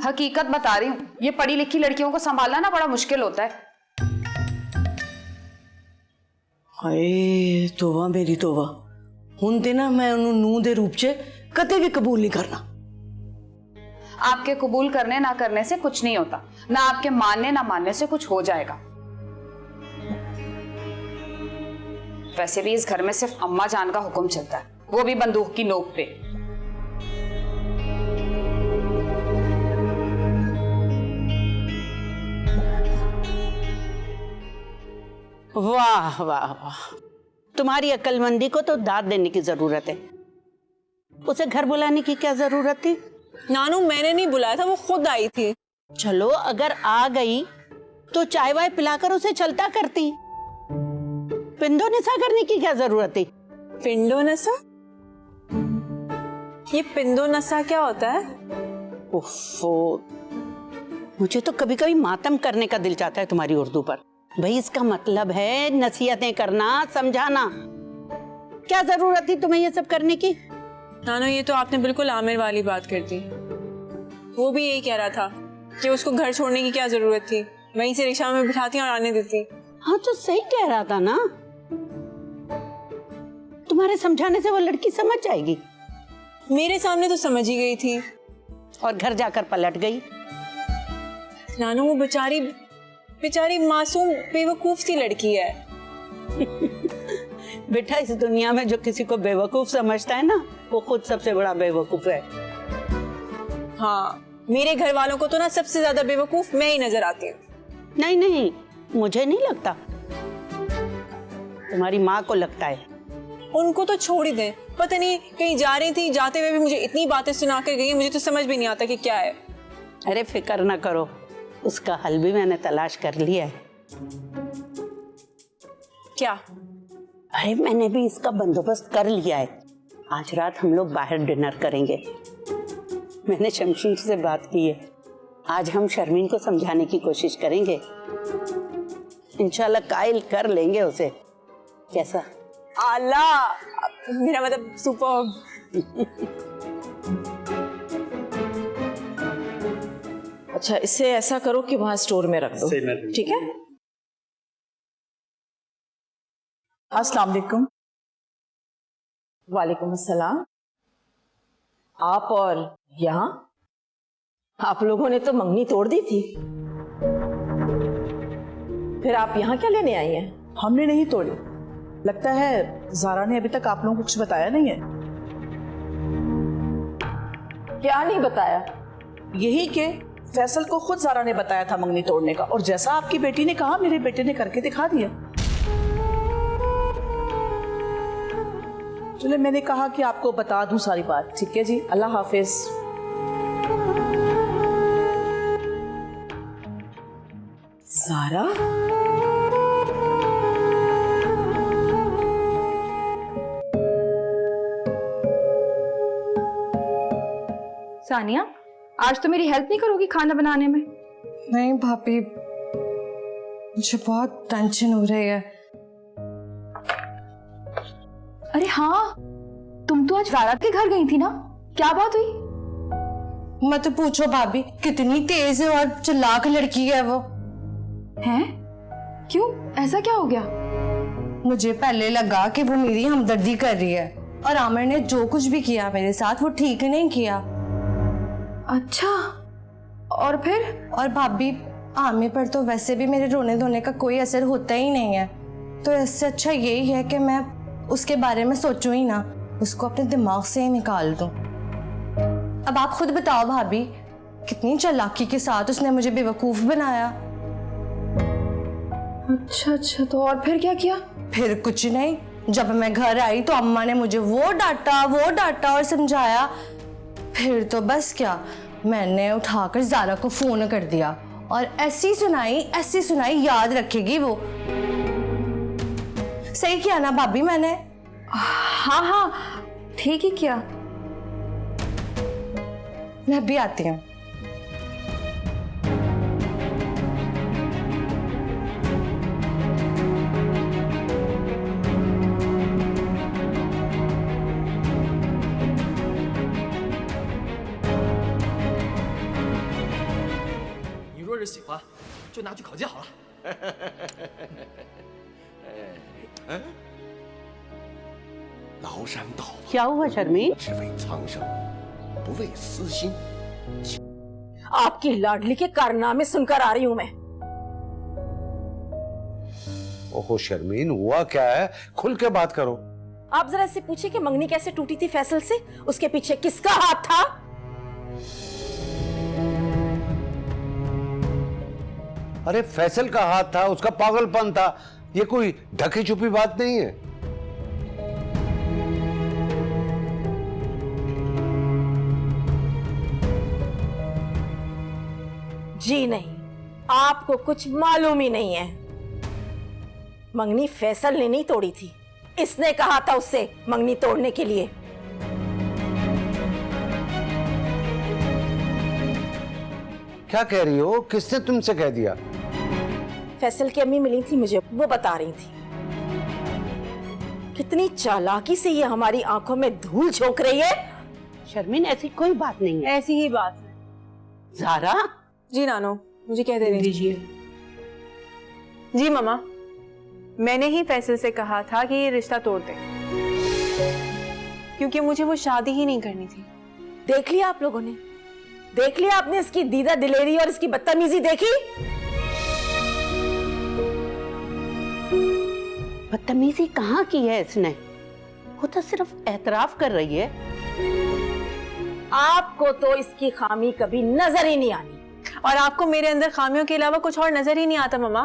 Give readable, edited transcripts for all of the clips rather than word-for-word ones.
हकीकत बता रही हूँ, ये पढ़ी लिखी लड़कियों को संभालना ना बड़ा मुश्किल होता है। हाय तोबा मेरी तोबा, हुण ते ना मैं उन्हें नूह दे रूप च कदे भी कबूल नहीं करना। आपके कबूल करने ना करने से कुछ नहीं होता, ना आपके मानने ना मानने से कुछ हो जाएगा। वैसे भी इस घर में सिर्फ अम्मा जान का हुक्म चलता है, वो भी बंदूक की नोक पे। वाह वाह वाह, तुम्हारी अक्लमंदी को तो दाद देने की जरूरत है। उसे घर बुलाने की क्या जरूरत थी? नानू मैंने नहीं बुलाया था, वो खुद आई थी। चलो अगर आ गई तो चाय वाय पिलाकर उसे चलता करती। पिंडो निशा करने की क्या जरूरत थी? पिंडो नशा? ये पिंडो नशा क्या होता है? ओफो, मुझे तो कभी कभी मातम करने का दिल चाहता है तुम्हारी उर्दू पर। भाई इसका मतलब है नसीहतें करना, समझाना। क्या जरूरत थी तुम्हें ये सब करने की? नानो ये तो आपने बिल्कुल आमिर वाली बात कर दी। वो भी यही कह रहा था कि उसको घर छोड़ने की क्या जरूरत थी, वहीं से रिक्शा में बिठाती और आने देती। हाँ तो सही कह रहा था ना, तुम्हारे समझाने से वो लड़की समझ जाएगी। मेरे सामने तो समझ ही गई थी और घर जाकर पलट गई। नानो वो बेचारी मासूम बेवकूफ सी लड़की है। बेटा इस दुनिया में जो किसी को बेवकूफ समझता है ना, वो खुद सबसे बड़ा बेवकूफ है। हाँ, मेरे घर वालों को तो ना सबसे ज्यादा बेवकूफ मैं ही नजर आती हूँ। नहीं नहीं, मुझे नहीं लगता, तुम्हारी माँ को लगता है। उनको तो छोड़ ही दें, पता नहीं कहीं जा रही थी, जाते हुए भी मुझे इतनी बातें सुना कर गई, मुझे तो समझ भी नहीं आता कि क्या है। अरे फिक्र ना करो, उसका हल भी मैंने तलाश कर लिया है। क्या? अरे मैंने भी इसका बंदोबस्त कर लिया है। आज रात हम लोग बाहर डिनर करेंगे। मैंने शमशीर से बात की है, आज हम शर्मीन को समझाने की कोशिश करेंगे। इंशाल्लाह कायल कर लेंगे उसे। कैसा? आला, मेरा मतलब सुपर। अच्छा इसे ऐसा करो कि वहां स्टोर में रख दो, ठीक है? अस्सलाम वालेकुम। वालेकुम अस्सलाम। आप और यहाँ आप लोगों ने तो मंगनी तोड़ दी थी, फिर आप यहाँ क्या लेने आई हैं? हमने नहीं तोड़ी, लगता है ज़ारा ने अभी तक आप लोगों को कुछ बताया नहीं है। क्या नहीं बताया? यही के फैसल को खुद ज़ारा ने बताया था मंगनी तोड़ने का, और जैसा आपकी बेटी ने कहा मेरे बेटे ने करके दिखा दिया। चले मैंने कहा कि आपको बता दूं सारी बात। ठीक है जी, अल्लाह हाफिज। ज़ारा? सानिया, आज तो मेरी हेल्प नहीं करोगी खाना बनाने में? नहीं भाभी, मुझे बहुत टेंशन हो रही है। अरे हाँ, तुम तो आज ज़ारा के घर गई थी ना, क्या बात हुई? मत पूछो भाभी, कितनी तेज है और चालाक लड़की है वो। हैं? क्यों, ऐसा क्या हो गया? मुझे पहले लगा कि वो मेरी हमदर्दी कर रही है, और आमिर ने जो कुछ भी किया मेरे साथ वो ठीक नहीं किया। अच्छा, और फिर? और भाभी आमिर पर तो वैसे भी मेरे रोने धोने का कोई असर होता ही नहीं है, तो इससे अच्छा यही है कि मैं उसके बारे में सोचूं ही ना, उसको अपने दिमाग से ही निकाल दूं। अब आप खुद बताओ भाभी, कितनी चालाकी के साथ उसने मुझे बेवकूफ बनाया। अच्छा अच्छा, तो और फिर क्या किया? फिर कुछ नहीं, जब मैं घर आई तो अम्मा ने मुझे वो डांटा और समझाया। फिर तो बस क्या, मैंने उठाकर ज़ारा को फोन कर दिया और ऐसी सुनाई याद रखेगी वो। सही किया ना भाभी मैंने? हाँ हाँ, ठीक ही किया। मैं भी आती हूँ। 是喜欢，就拿去考鉴好了。崂山道 क्या हुआ शर्मी? 只为苍生，不为私心。 आपकी लाडली के कारनामे सुनकर आ रही हूं मैं। ओहो शर्मीन, हुआ क्या है? खुल के बात करो। आप जरा इससे पूछिए कि मंगनी कैसे टूटी थी फैसल से, उसके पीछे किसका हाथ था? अरे फैसल का हाथ था, उसका पागलपन था, ये कोई ढकी छुपी बात नहीं है। जी नहीं, आपको कुछ मालूम ही नहीं है। मंगनी फैसल ने नहीं तोड़ी थी, इसने कहा था उससे मंगनी तोड़ने के लिए। क्या कह रही हो? किसने तुमसे कह दिया? फैसल की अम्मी मिली थी मुझे, वो बता रही थी। कितनी चालाकी से ये हमारी आंखों में धूल झोंक रही है। शर्मीन ऐसी कोई बात नहीं है। ऐसी ही बात है। ज़ारा? जी नानो, मुझे कह दे रही दीजिए। जी मम्मा, मैंने ही फैसल से कहा था कि ये रिश्ता तोड़ दे, क्योंकि मुझे वो शादी ही नहीं करनी थी। देख लिया आप लोगों ने, देख लिया आपने इसकी दीदा दिलेरी और इसकी बदतमीजी देखी। बदतमीजी कहाँ की है इसने? वो तो सिर्फ एतराफ कर रही है। आपको तो इसकी खामी कभी नजर ही नहीं आनी, और आपको मेरे अंदर खामियों के अलावा कुछ और नजर ही नहीं आता मम्मा।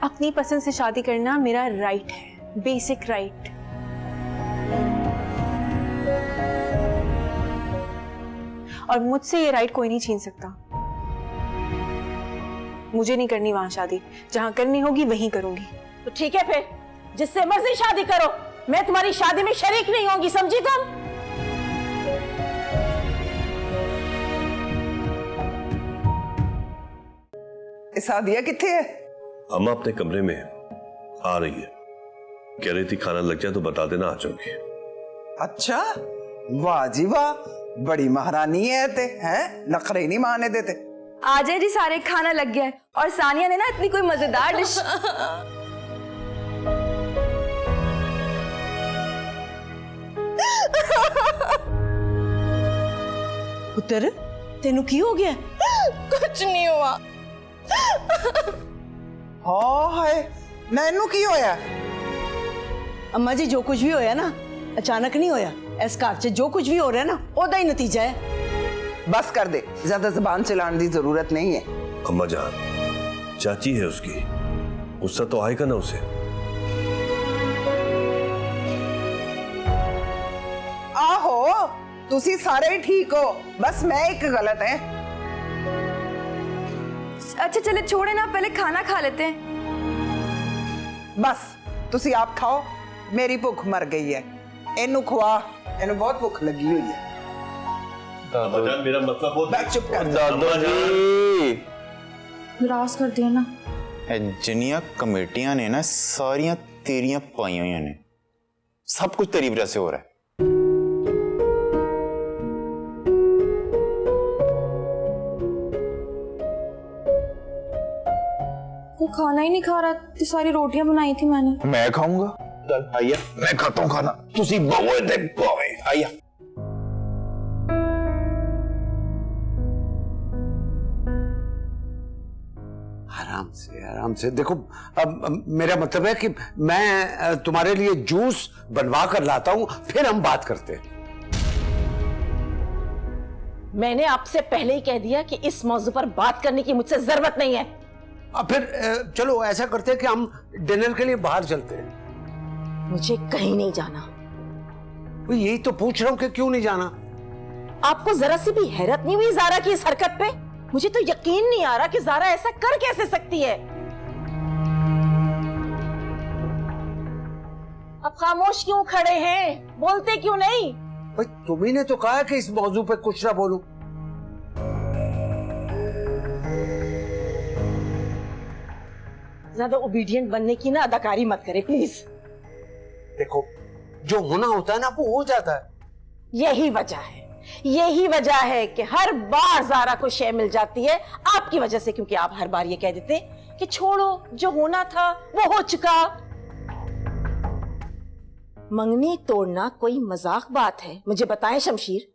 अपनी पसंद से शादी करना मेरा राइट है, बेसिक राइट। और मुझसे ये राइट कोई नहीं छीन सकता। मुझे नहीं करनी वहां शादी, जहां करनी होगी वहीं करूंगी। तो ठीक है फिर, जिससे मर्जी शादी करो, मैं तुम्हारी शादी में शरीक नहीं होंगी, समझी तुम? सादिया किथे है? अम्मा अपने कमरे में आ रही है, कह रही थी खाना लग जाए तो बता देना, आ जाऊंगी। अच्छा, वाह जी वाह, बड़ी महारानी है ते, हैं? नखरे नहीं मारने देते। आ जाए जी, सारे खाना लग गया है। और सानिया ने ना इतनी कोई मजेदार डिश। पुत्र, तेनू की हो गया? कुछ नहीं हुआ। हाय, नैनू की होया? अम्मा जी, जो कुछ भी होया ना अचानक नहीं होया। इस घर च जो कुछ भी हो रहा है ना, ओदा ही नतीजा है। बस कर दे, ज्यादा जुबान चलाने की जरूरत नहीं है। अम्मा जान, चाची है उसकी, गुस्सा तो आएगा ना उसे। आहो, तुसी सारे ही ठीक हो, बस मैं एक गलत है। अच्छा चले छोड़े ना, पहले खाना खा लेते हैं। बस तुसी आप खाओ, मेरी भूख मर गई है। इनू खुआ, इनू बहुत भूख लगी हुई है। अम्मा जान, मेरा मतलब बहुत। चुप कर निराश कर दिया ना। जिन्नियां कमेटियां ने ना सारियां तेरियां पाई हुई ने, सब कुछ तेरी वजह से हो रहा है। वो खाना ही नहीं खा रहा, तो सारी रोटियां बनाई थी मैंने। मैं खाऊंगा, आइया मैं खाता हूं खाना, तुसी बहुए दे बहुए, आइया। आराम से देखो। अब मेरा मतलब है कि मैं तुम्हारे लिए जूस बनवा कर लाता हूं, फिर हम बात करते हैं। मैंने आपसे पहले ही कह दिया कि इस मौजू पर बात करने की मुझसे जरूरत नहीं है। अब फिर चलो ऐसा करते हैं कि हम डिनर के लिए बाहर चलते हैं। मुझे कहीं नहीं जाना। यही तो पूछ रहा हूं कि क्यों नहीं जाना। आपको जरा सी भी हैरत नहीं हुई ज़ारा की इस हरकत पे? मुझे तो यकीन नहीं आ रहा कि ज़ारा ऐसा कर कैसे सकती है। अब खामोश क्यों खड़े हैं? बोलते क्यों नहीं? भाई तुम्ही ने तो कहा कि इस मौजू पे कुछ ना बोलूं। ज्यादा ओबीडियंट बनने की ना अदाकारी मत करे प्लीज। देखो, जो होना होता है ना वो हो जाता है। यही वजह है यही वजह है कि हर बार ज़ारा को शय मिल जाती है आपकी वजह से, क्योंकि आप हर बार ये कह देते कि छोड़ो, जो होना था वो हो चुका। मंगनी तोड़ना कोई मजाक बात है? मुझे बताएं शमशीर,